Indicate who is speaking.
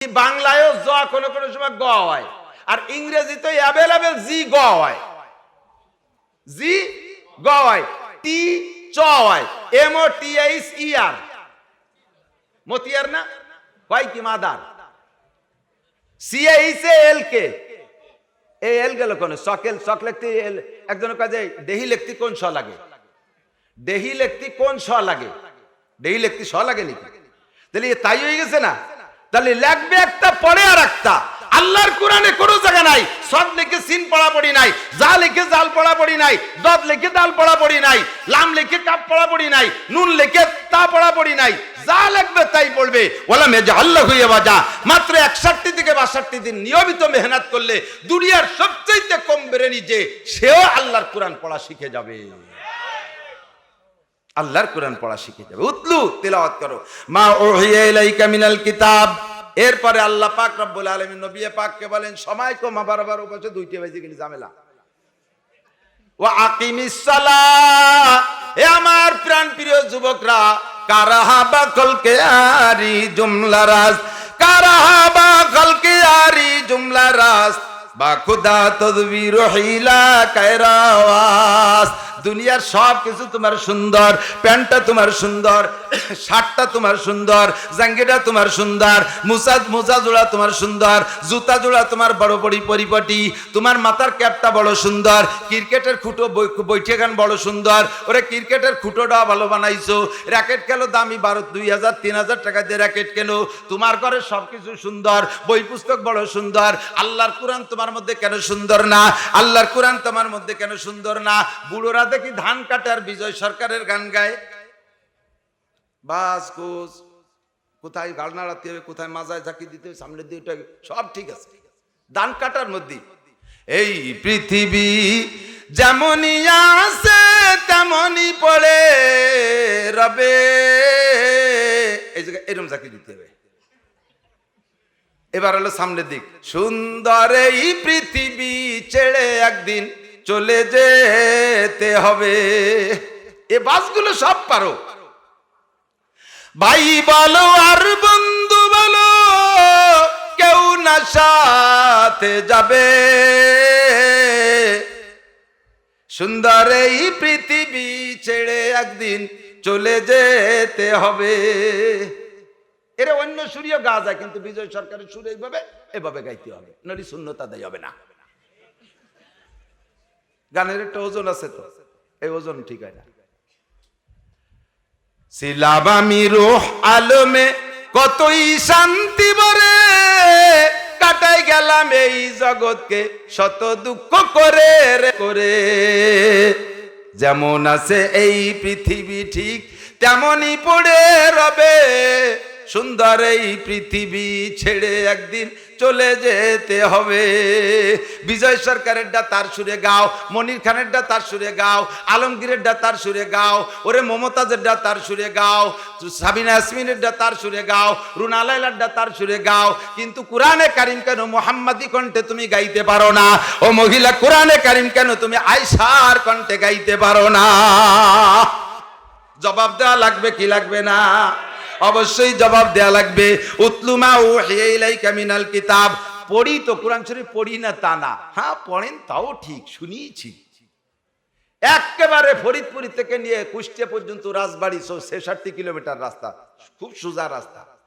Speaker 1: বাংলায়ও জ কোন কোন সময় গ হয়, আর ইংরেজিতে অ্যাভেলেবেল জি গ হয়, জি গ হয়, টি চ হয়, M O T H E R, মতিয়ার না হয় কি mother, C H A L K, এই এল গেল কোন সকেল, সক লিখতে এল, একজনের কাছে দেহি লিখতে কোন স লাগে, দেহি লিখতে কোন স লাগে, দেহি লিখতে স লাগে নাকি? তাহলে তাই হয়ে গেছে না? তাহলে লাগবে একটা পড়ে আর একটা। আল্লাহর কোরআনে কোনো জায়গা নাই সদ লিখে সিন পড়া পড়ি নাই, যা লিখে জাল পড়া পড়ি নাই, দদ লিখে দাল পড়া পড়ি নাই, লাম লিখে কাপ পড়া পড়ি নাই, নুন লিখে তা পড়া পড়ি নাই, যা লাগবে তাই পড়বে। ওয়ালা মেজাআল্লাহু ইয়াওয়াজা, মাত্র 61 থেকে 62 দিন নিয়মিত মেহনত করলে দুনিয়ার সবচেয়ে কম বেরেনি যে সেও আল্লাহর কোরআন পড়া শিখে যাবে, আল্লাহর কোরআন পড়া শিখে যাবে। উতলু তিলাওয়াত করো মা উহিয়া ইলাইকা মিনাল কিতাব। এরপরে আল্লাহ পাক রব্বুল আলামিন নবী পাককে বলেন সময় কম, বারবার উপসে দুইটা বেজে গেলে ঝামেলা। ওয়া আকিমিস সালাহ, এ আমার প্রাণ প্রিয় যুবকরা, কারাহাবা কলকে আরি জুমলা রাজ, কারাহাবা কলকে আরি জুমলা রাজ, বা খুদা তদবির হিলা কায়রাওয়াস। দুনিয়ার সব কিছু তোমার সুন্দর, প্যান্টটা তোমার সুন্দর, শার্টটা তোমার সুন্দর, জাঙ্গিটা তোমার সুন্দর, মোজা জোড়া তোমার সুন্দর, জুতা জোড়া তোমার বড় বড় পরিপাটি, তোমার মাথার ক্যাপটা বড় সুন্দর, ক্রিকেটের খুঁটো বৈঠেখান বড় সুন্দর, ওরে ক্রিকেটের খুঁটোটা ভালো বানাইছো, র্যাকেট খেলো দামি 12, 2000, 3000 টাকা দিয়ে র্যাকেট কেনো, তোমার ঘরে সবকিছু সুন্দর, বই পুস্তক বড় সুন্দর, আল্লাহর কোরআন তোমার মধ্যে কেন সুন্দর না? আল্লাহর কোরআন তোমার মধ্যে কেন সুন্দর না? বুড়োরা দেখি ধান কাটে আর বিজয় সরকারের গান গায়, বাস কোচ কোথায় গাল নাড়াতে হবে, কোথায় মাজায় ঝাঁকি দিতে হবে, সামনে দিয়ে সব ঠিক আছে, ধান কাটার মধ্যে। এই পৃথিবী যেমনই আছে তেমনই পড়ে রবে, এই জায়গায় এরকম ঝাঁকি দিতে হবে। এবার হলো সামনের দিক, সুন্দর এই পৃথিবী ছেড়ে একদিন চলে যেতে হবে। এ বাসগুলো সব পারো, ভাই বলো আর বন্ধু বলো, কেউ না সাথে যাবে, সুন্দর এই পৃথিবী ছেড়ে একদিন চলে যেতে হবে। এরা অন্য সুরিও গা যায়, কিন্তু বিজয় সরকারের সুর এইভাবে এভাবে গাইতে হবে, নড়ি শূন্যতা দেয় হবে না। গানের একটা ওজন আছে তো, এই ওজন ঠিক হয় না। ছিলাম আমি রূহ আলমে কতই শান্তি ভরে, কাটাই গেলাম এই জগৎকে শত দুঃখ করে রে করে, যেমন আছে এই পৃথিবী ঠিক তেমনই পড়ে রবে, সুন্দর এই পৃথিবী ছেড়ে একদিন চলে যেতে হবে। বিজয় সরকারের ডা তার সুরে গাও, মনির খানের ডা তার সুরে গাও, আলমগীরের ডা তার সুরে গাও, ওরে মমতাজের ডা তার সুরে গাও, সাবিনা ইয়াসমিনের ডা তার সুরে গাও, রুনা লাইলার ডা তার সুরে গাও, কিন্তু কোরআনে কারিম কেন মুহাম্মাদি কণ্ঠে তুমি গাইতে পারো না? ও মহিলা, কোরআনে কারিম কেন তুমি আয়েশার কণ্ঠে গাইতে পারো না? জবাব দেওয়া লাগবে কি লাগবে না? অবশ্যই জবাব দেয়া লাগবে। উতলু মা উহিয়া ইলাইকা মিনাল কিতাব, পড়ি তো কোরআন শরীফ পড়ি না তা না, হ্যাঁ পড়েন তাও ঠিক, শুনিয়েছি। একেবারে ফরিদপুর থেকে নিয়ে কুষ্টিয়া পর্যন্ত রাজবাড়ি 66 কিলোমিটার রাস্তা, খুব সোজা রাস্তা।